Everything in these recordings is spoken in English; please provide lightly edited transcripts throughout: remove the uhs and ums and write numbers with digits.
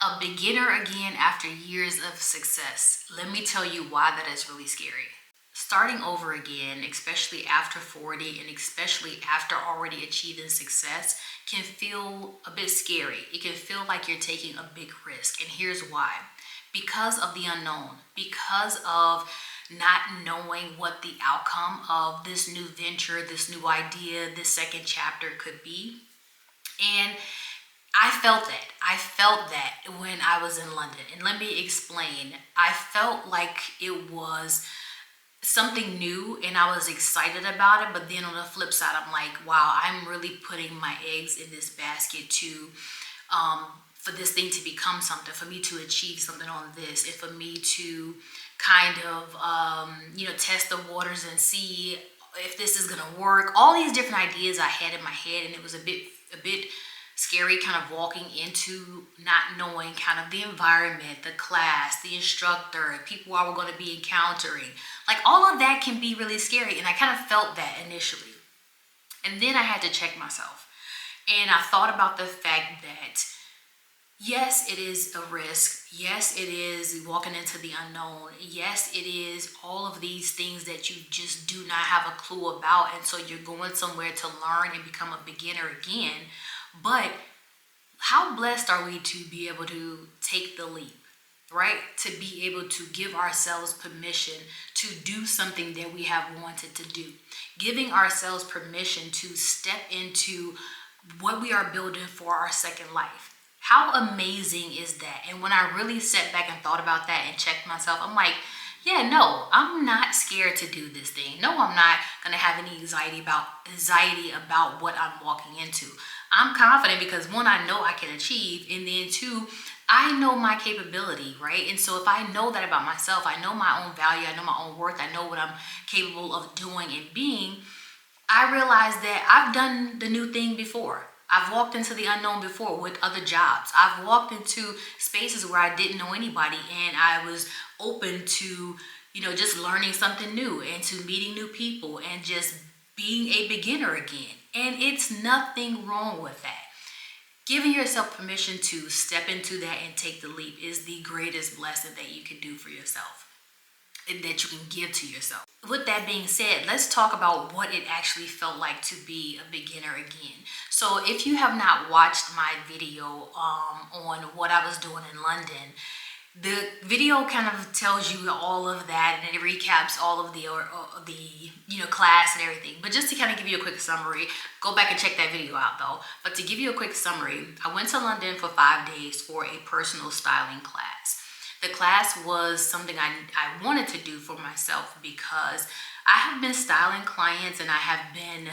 A beginner again after years of success. Let me tell you why that is really scary. Starting over again, especially after 40 and especially after already achieving success, can feel a bit scary. It can feel like you're taking a big risk. And here's why. Because of the unknown, because of not knowing what the outcome of this new venture, this new idea, this second chapter could be. And I felt that. I felt that when I was in London. And let me explain. I felt like it was something new and I was excited about it. But then on the flip side, I'm like, wow, I'm really putting my eggs in this basket to for this thing to become something, for me to achieve something on this, and for me to kind of test the waters and see if this is gonna work. All these different ideas I had in my head, and it was a bit scary, kind of walking into not knowing kind of the environment, the class, the instructor, people I were going to be encountering. Like all of that can be really scary, and I kind of felt that initially. And then I had to check myself, and I thought about the fact that yes, it is a risk. Yes, it is walking into the unknown. Yes, it is all of these things that you just do not have a clue about. And so you're going somewhere to learn and become a beginner again. But how blessed are we to be able to take the leap, right? To be able to give ourselves permission to do something that we have wanted to do. Giving ourselves permission to step into what we are building for our second life. How amazing is that? And when I really sat back and thought about that and checked myself, I'm like, yeah, no, I'm not scared to do this thing. No, I'm not gonna have any anxiety about what I'm walking into. I'm confident because one, I know I can achieve, and then two, I know my capability, right? And so if I know that about myself, I know my own value, I know my own worth, I know what I'm capable of doing and being, I realize that I've done the new thing before. I've walked into the unknown before with other jobs. I've walked into spaces where I didn't know anybody and I was open to, just learning something new and to meeting new people and just being a beginner again. And it's nothing wrong with that. Giving yourself permission to step into that and take the leap is the greatest blessing that you can do for yourself and that you can give to yourself. With that being said, let's talk about what it actually felt like to be a beginner again. So if you have not watched my video on what I was doing in London, the video kind of tells you all of that and it recaps all of the class and everything. But just to kind of give you a quick summary, go back and check that video out though. But to give you a quick summary, I went to London for 5 days for a personal styling class. The class was something I wanted to do for myself because I have been styling clients and I have been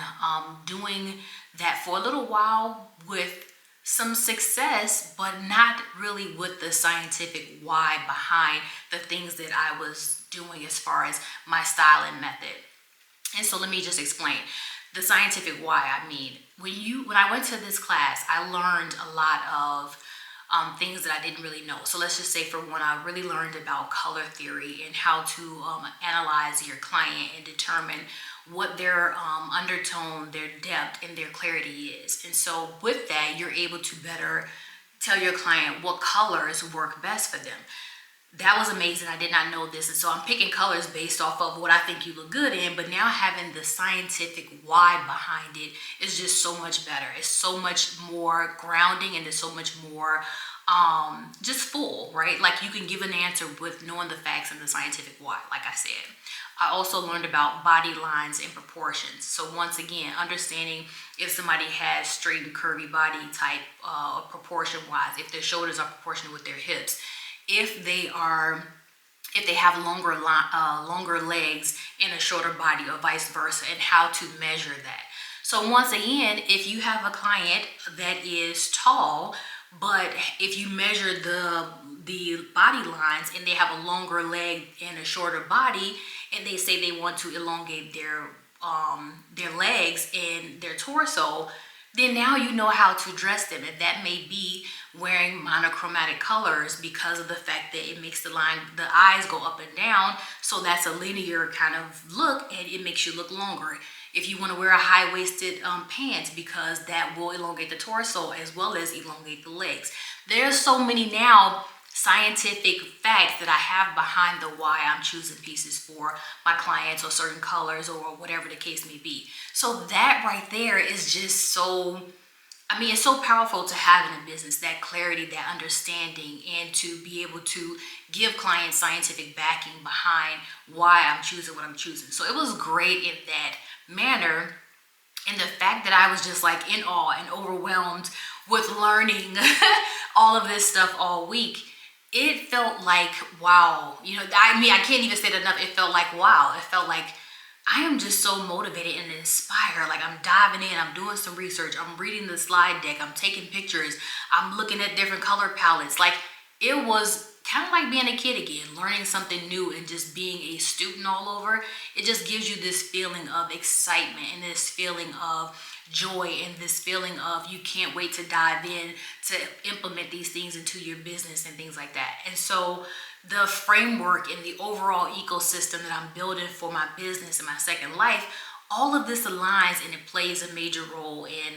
doing that for a little while with some success, but not really with the scientific why behind the things that I was doing as far as my styling method. And so let me just explain the scientific why. I mean, when I went to this class, I learned a lot of things that I didn't really know. So let's just say for one, I really learned about color theory and how to analyze your client and determine what their undertone, their depth, and their clarity is. And so with that, you're able to better tell your client what colors work best for them. That was amazing. I did not know this. And so I'm picking colors based off of what I think you look good in, but now having the scientific why behind it is just so much better. It's so much more grounding and it's so much more just full, right? Like you can give an answer with knowing the facts and the scientific why, like I said. I also learned about body lines and proportions. So once again, understanding if somebody has straight and curvy body type proportion wise, if their shoulders are proportionate with their hips, if they have longer legs and a shorter body or vice versa, and how to measure that. So once again, if you have a client that is tall, but if you measure the body lines and they have a longer leg and a shorter body, and they say they want to elongate their legs and their torso, then now you know how to dress them. And that may be wearing monochromatic colors because of the fact that it makes the eyes go up and down. So that's a linear kind of look and it makes you look longer. If you want to wear a high-waisted pants, because that will elongate the torso as well as elongate the legs. There's so many now scientific facts that I have behind the why I'm choosing pieces for my clients, or certain colors, or whatever the case may be. So that right there is just so, I mean, it's so powerful to have in a business, that clarity, that understanding, and to be able to give clients scientific backing behind why I'm choosing what I'm choosing. So it was great in that manner. And the fact that I was just like in awe and overwhelmed with learning all of this stuff all week, it felt like, wow. You know, I mean, I can't even say it enough. It felt like, wow. It felt like I am just so motivated and inspired. Like, I'm diving in, I'm doing some research, I'm reading the slide deck, I'm taking pictures, I'm looking at different color palettes. Like, it was kind of like being a kid again, learning something new and just being a student all over. It just gives you this feeling of excitement and this feeling of joy and this feeling of you can't wait to dive in to implement these things into your business and things like that. And so the framework and the overall ecosystem that I'm building for my business and my second life, all of this aligns and it plays a major role in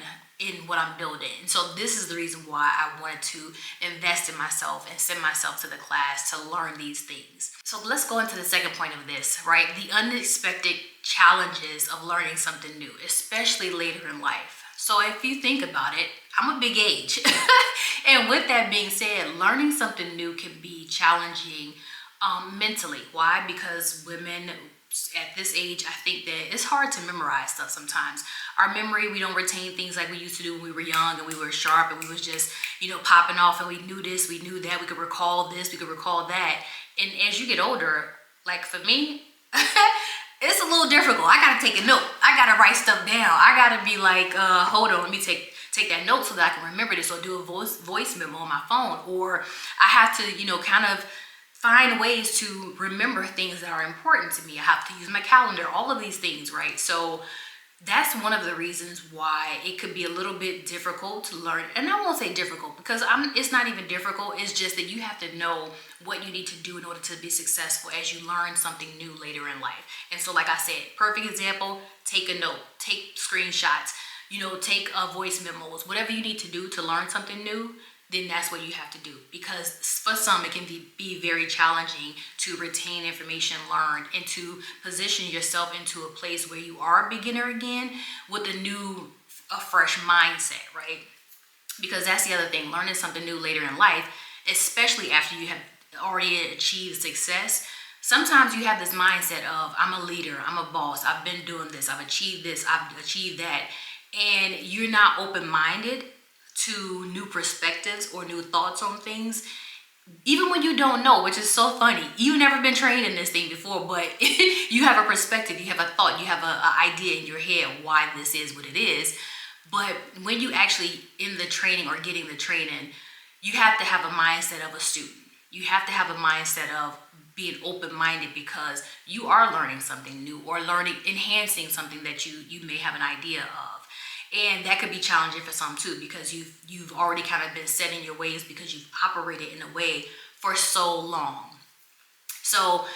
what I'm building. And so this is the reason why I wanted to invest in myself and send myself to the class to learn these things. So let's go into the second point of this, right? The unexpected challenges of learning something new, especially later in life. So if you think about it, I'm a big age. And with that being said, learning something new can be challenging mentally. Why? Because women at this age, I think that it's hard to memorize stuff sometimes. Our memory, we don't retain things like we used to do when we were young and we were sharp and we was just, popping off, and we knew this, we knew that, we could recall this, we could recall that. And as you get older, like for me, it's a little difficult. I gotta take a note. I gotta write stuff down. I gotta be like, hold on, let me take that note so that I can remember this, or do a voice memo on my phone. Or I have to, kind of find ways to remember things that are important to me. I have to use my calendar, all of these things, right? So that's one of the reasons why it could be a little bit difficult to learn. And I won't say difficult, because it's not even difficult. It's just that you have to know what you need to do in order to be successful as you learn something new later in life. And so, like I said, perfect example, take a note, take screenshots, take voice memos, whatever you need to do to learn something new, then that's what you have to do. Because for some, it can be very challenging to retain information learned and to position yourself into a place where you are a beginner again with a fresh mindset, right? Because that's the other thing, learning something new later in life, especially after you have already achieved success. Sometimes you have this mindset of, I'm a leader, I'm a boss, I've been doing this, I've achieved this, I've achieved that. And you're not open-minded to new perspectives or new thoughts on things, even when you don't know, which is so funny. You've never been trained in this thing before, but you have a perspective, you have a thought, you have an idea in your head why this is what it is. But when you actually in the training or getting the training, you have to have a mindset of a student. You have to have a mindset of being open-minded, because you are learning something new or enhancing something that you may have an idea of. And that could be challenging for some too, because you've already kind of been set in your ways because you've operated in a way for so long. So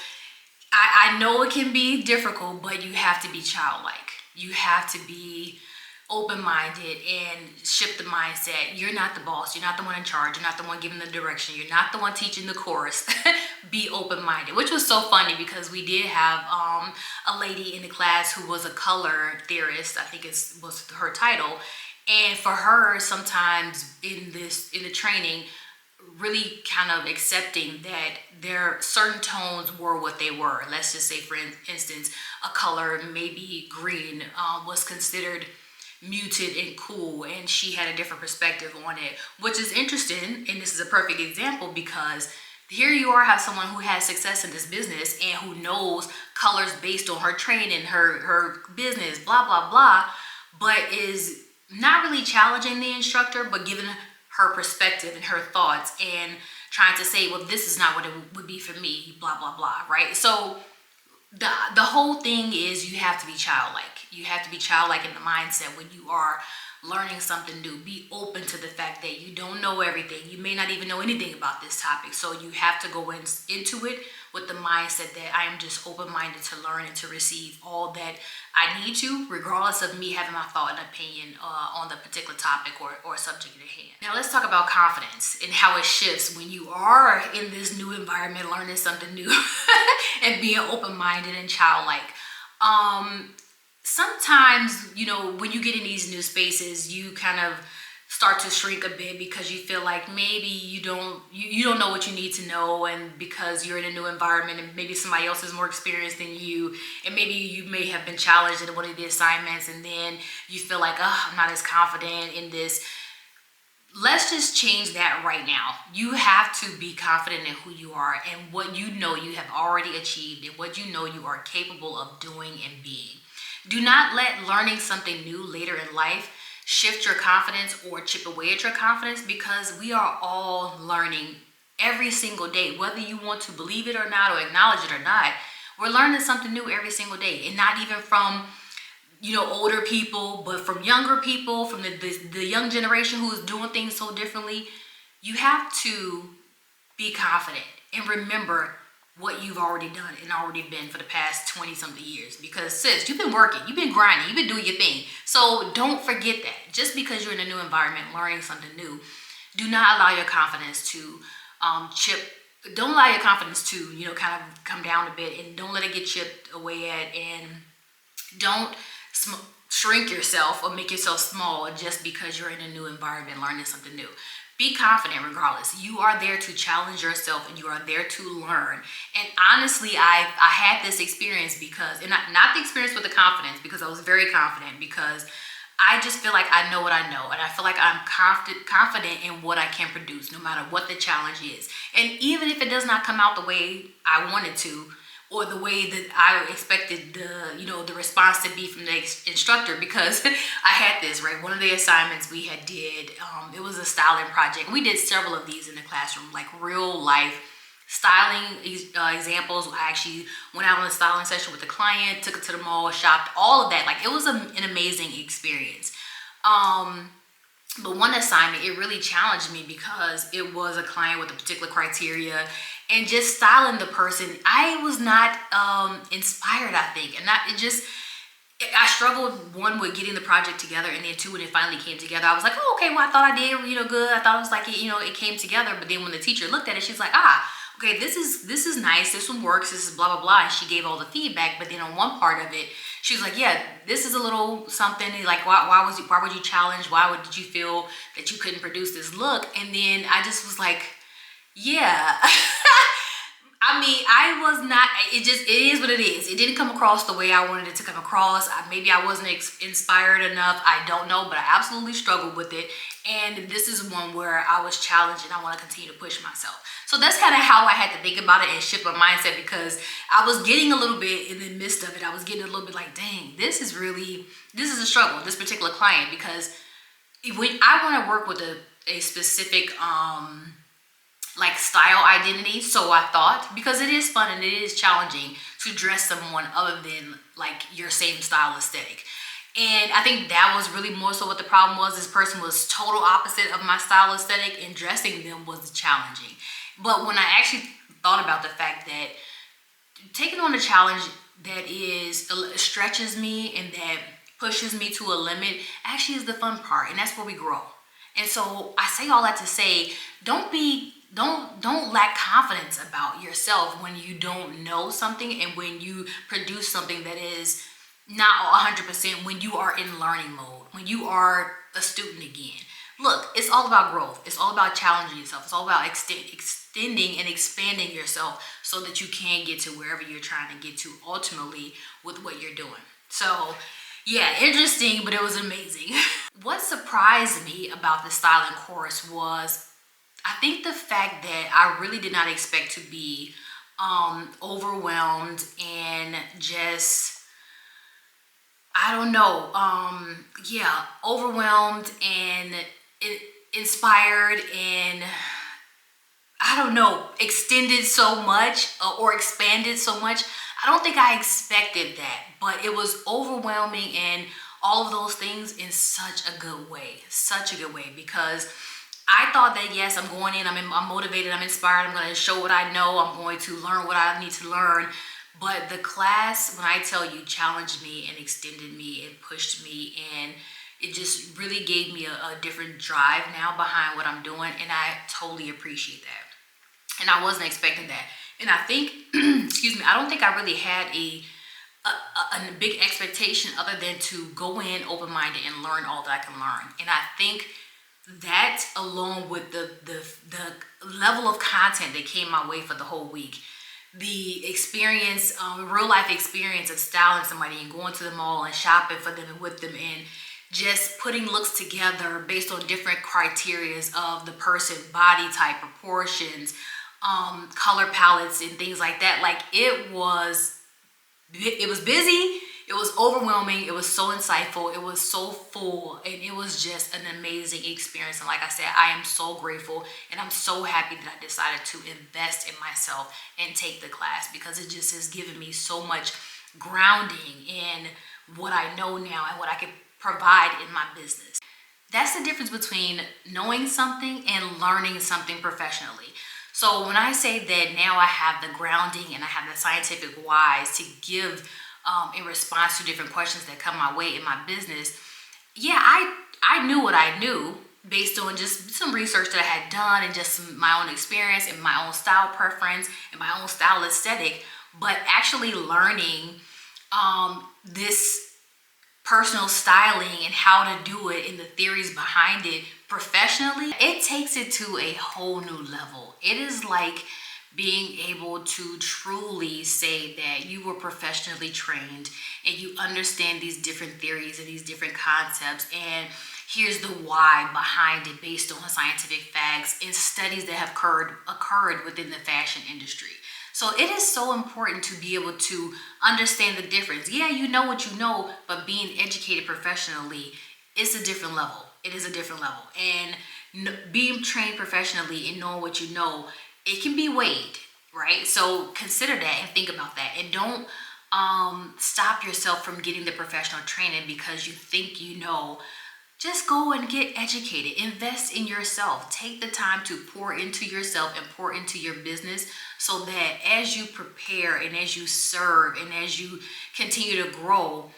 I know it can be difficult, but you have to be childlike. You have to be open-minded and shift the mindset. You're not the boss. You're not the one in charge. You're not the one giving the direction. You're not the one teaching the course. Be open-minded, which was so funny because we did have a lady in the class who was a color theorist. I think was her title. And for her, sometimes in the training, really kind of accepting that their certain tones were what they were. Let's just say, for instance, a color, maybe green, was considered muted and cool, and she had a different perspective on it, which is interesting. And this is a perfect example, because here you are, have someone who has success in this business and who knows colors based on her training, her business, blah blah blah, but is not really challenging the instructor, but giving her perspective and her thoughts and trying to say, well, this is not what it would be for me, blah blah blah, right? So the whole thing is you have to be childlike. You have to be childlike in the mindset when you are learning something new. Be open to the fact that you don't know everything. You may not even know anything about this topic. So you have to go into it with the mindset that I am just open-minded to learn and to receive all that I need to, regardless of me having my thought and opinion on the particular topic or subject at hand. Now let's talk about confidence and how it shifts when you are in this new environment, learning something new and being open-minded and childlike. Sometimes, when you get in these new spaces, you kind of start to shrink a bit because you feel like maybe you don't know what you need to know, and because you're in a new environment and maybe somebody else is more experienced than you, and maybe you may have been challenged in one of the assignments, and then you feel like, oh, I'm not as confident in this. Let's just change that right now. You have to be confident in who you are and what you know you have already achieved and what you know you are capable of doing and being. Do not let learning something new later in life shift your confidence or chip away at your confidence, because we are all learning every single day. Whether you want to believe it or not, or acknowledge it or not, we're learning something new every single day. And not even from older people, but from younger people, from the young generation who is doing things so differently. You have to be confident and remember what you've already done and already been for the past 20 something years, because sis, you've been working, you've been grinding, you've been doing your thing. So don't forget that. Just because you're in a new environment, learning something new, do not allow your confidence to don't allow your confidence to, kind of come down a bit, and don't let it get chipped away at, and don't shrink yourself or make yourself small just because you're in a new environment learning something new. Be confident regardless. You are there to challenge yourself, and you are there to learn. And honestly, I had this experience because, and not the experience with the confidence, because I was very confident, because I just feel like I know what I know, and I feel like I'm confident in what I can produce, no matter what the challenge is. And even if it does not come out the way I wanted to, or the way that I expected the response to be from the instructor, because I had this, right? One of the assignments we did, it was a styling project. We did several of these in the classroom, like real life styling examples. I actually went out on a styling session with the client, took it to the mall, shopped, all of that. Like, it was an amazing experience. But one assignment, it really challenged me because it was a client with a particular criteria, and just styling the person, I was not inspired, I think. And I struggled, one, with getting the project together, and then two, when it finally came together, I was like, oh, okay, well, I thought I did, good. I thought it was like, it came together. But then when the teacher looked at it, she's like, okay, this is nice. This one works. This is blah, blah, blah. And she gave all the feedback. But then on one part of it, she was like, yeah, this is a little something. Like, why would you challenge? Did you feel that you couldn't produce this look? And then I just was like, yeah. I mean, I was not, it is what it is. It didn't come across the way I wanted it to come across. Maybe I wasn't inspired enough. I don't know, but I absolutely struggled with it. And this is one where I was challenged, and I want to continue to push myself. So that's kind of how I had to think about it and shift my mindset, because I was getting a little bit in the midst of it. I was getting a little bit like, dang, this is a struggle, this particular client, because when I want to work with a specific, like, style identity, so I thought, because it is fun and it is challenging to dress someone other than like your same style aesthetic. And I think that was really more so what the problem was. This person was total opposite of my style aesthetic, and dressing them was challenging. But when I actually thought about the fact that taking on a challenge that stretches me and that pushes me to a limit actually is the fun part, and that's where we grow. And so I say all that to say, don't lack confidence about yourself when you don't know something, and when you produce something that is not 100%, when you are in learning mode, when you are a student again. Look, it's all about growth. It's all about challenging yourself. It's all about extending and expanding yourself so that you can get to wherever you're trying to get to ultimately with what you're doing. So yeah, interesting, but it was amazing. What surprised me about the styling course was, I think, the fact that I really did not expect to be overwhelmed and just, I don't know, overwhelmed and inspired and, I don't know, extended so much or expanded so much. I don't think I expected that, but it was overwhelming and all of those things in such a good way, because I thought that yes, I'm going in, I'm motivated, I'm inspired, I'm going to show what I know, I'm going to learn what I need to learn. But the class, when I tell you, challenged me and extended me and pushed me, and it just really gave me a different drive now behind what I'm doing, and I totally appreciate that. And I wasn't expecting that. And I think, excuse me, I don't think I really had a big expectation other than to go in open-minded and learn all that I can learn. And I think that, along with the level of content that came my way for the whole week, the experience, real life experience of styling somebody and going to the mall and shopping for them and with them, and just putting looks together based on different criterias of the person, body type, proportions, color palettes and things like that. Like, it was busy, it was overwhelming, it was so insightful, it was so full, and it was just an amazing experience. And like I said, I am so grateful, and I'm so happy that I decided to invest in myself and take the class, because it just has given me so much grounding in what I know now and what I can provide in my business. That's the difference between knowing something and learning something professionally. So when I say that now I have the grounding and I have the scientific whys to give in response to different questions that come my way in my business, yeah, I knew what I knew based on just some research that I had done and just my own experience and my own style preference and my own style aesthetic. But actually learning this personal styling and how to do it and the theories behind it professionally, it takes it to a whole new level. It is like being able to truly say that you were professionally trained and you understand these different theories and these different concepts, and here's the why behind it based on scientific facts and studies that have occurred within the fashion industry. So it is so important to be able to understand the difference. Yeah, you know what you know, but being educated professionally is a different level. It is a different level. And being trained professionally and knowing what you know, it can be weighed, right? So consider that and think about that. And don't stop yourself from getting the professional training because you think you know. Just go and get educated. Invest in yourself. Take the time to pour into yourself and pour into your business, so that as you prepare and as you serve and as you continue to grow,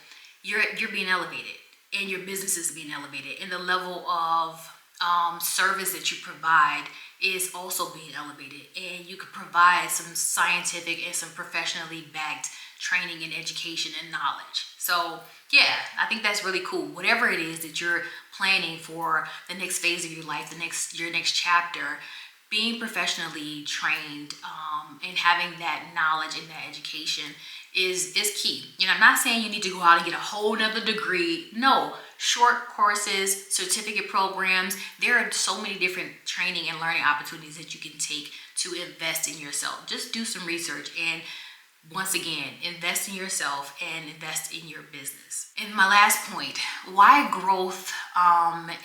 you're being elevated and your business is being elevated, and the level of service that you provide is also being elevated, and you can provide some scientific and some professionally backed training and education and knowledge. So yeah, I think that's really cool. Whatever it is that you're planning for the next phase of your life, your next chapter, being professionally trained and having that knowledge and that education is key. And I'm not saying you need to go out and get a whole nother degree. No, short courses, certificate programs. There are so many different training and learning opportunities that you can take to invest in yourself. Just do some research, and once again, invest in yourself and invest in your business. And my last point, why growth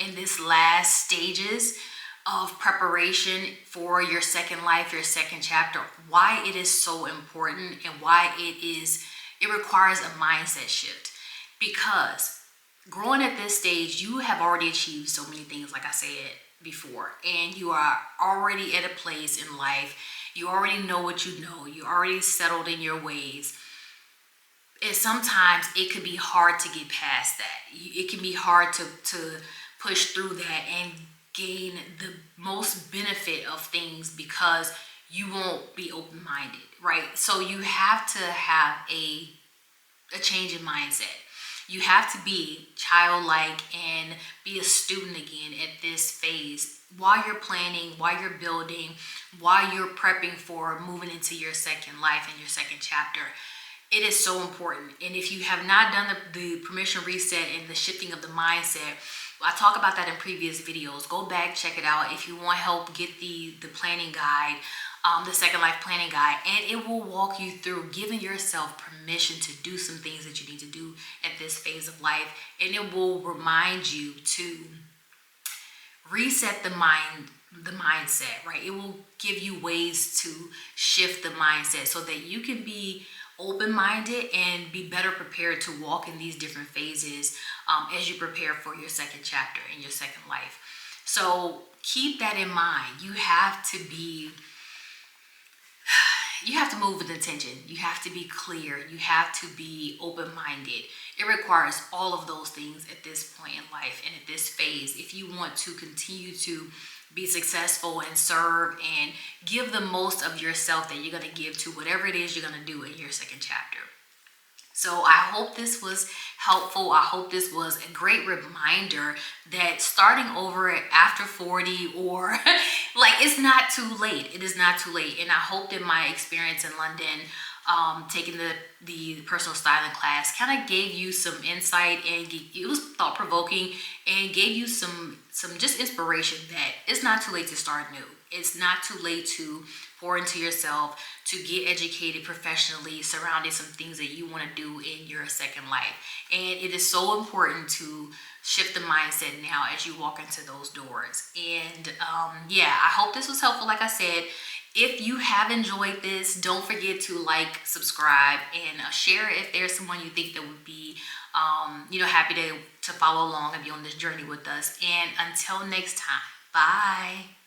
in this last stages of preparation for your second life, your second chapter, why it is so important and why it requires a mindset shift. Because growing at this stage, you have already achieved so many things, like I said before, and you are already at a place in life. You already know what you know. You already settled in your ways. And sometimes it could be hard to get past that. It can be hard to push through that and gain the most benefit of things, because you won't be open-minded, right? So you have to have a change in mindset. You have to be childlike and be a student again at this phase, while you're planning, while you're building, while you're prepping for moving into your second life and your second chapter. It is so important. And if you have not done the permission reset and the shifting of the mindset, I talk about that in previous videos. Go back, check it out. If you want help, get the planning guide, the second life planning guide, and it will walk you through giving yourself permission to do some things that you need to do at this phase of life. And it will remind you to reset the mindset, right? It will give you ways to shift the mindset so that you can be open-minded and be better prepared to walk in these different phases as you prepare for your second chapter in your second life. So keep that in mind. You have to move with intention. You have to be clear. You have to be open-minded. It requires all of those things at this point in life and at this phase if you want to continue to be successful and serve and give the most of yourself that you're going to give to whatever it is you're going to do in your second chapter. So I hope this was helpful. I hope this was a great reminder that starting over after 40 or like, it's not too late. It is not too late. And I hope that my experience in London, taking the personal styling class, kind of gave you some insight, and it was thought-provoking and gave you some just inspiration that it's not too late to start new. It's not too late to pour into yourself, to get educated professionally surrounding some things that you want to do in your second life. And it is so important to shift the mindset now as you walk into those doors. And I hope this was helpful. Like I said, if you have enjoyed this, don't forget to like, subscribe, and share if there's someone you think that would be happy to follow along and be on this journey with us. And until next time, bye.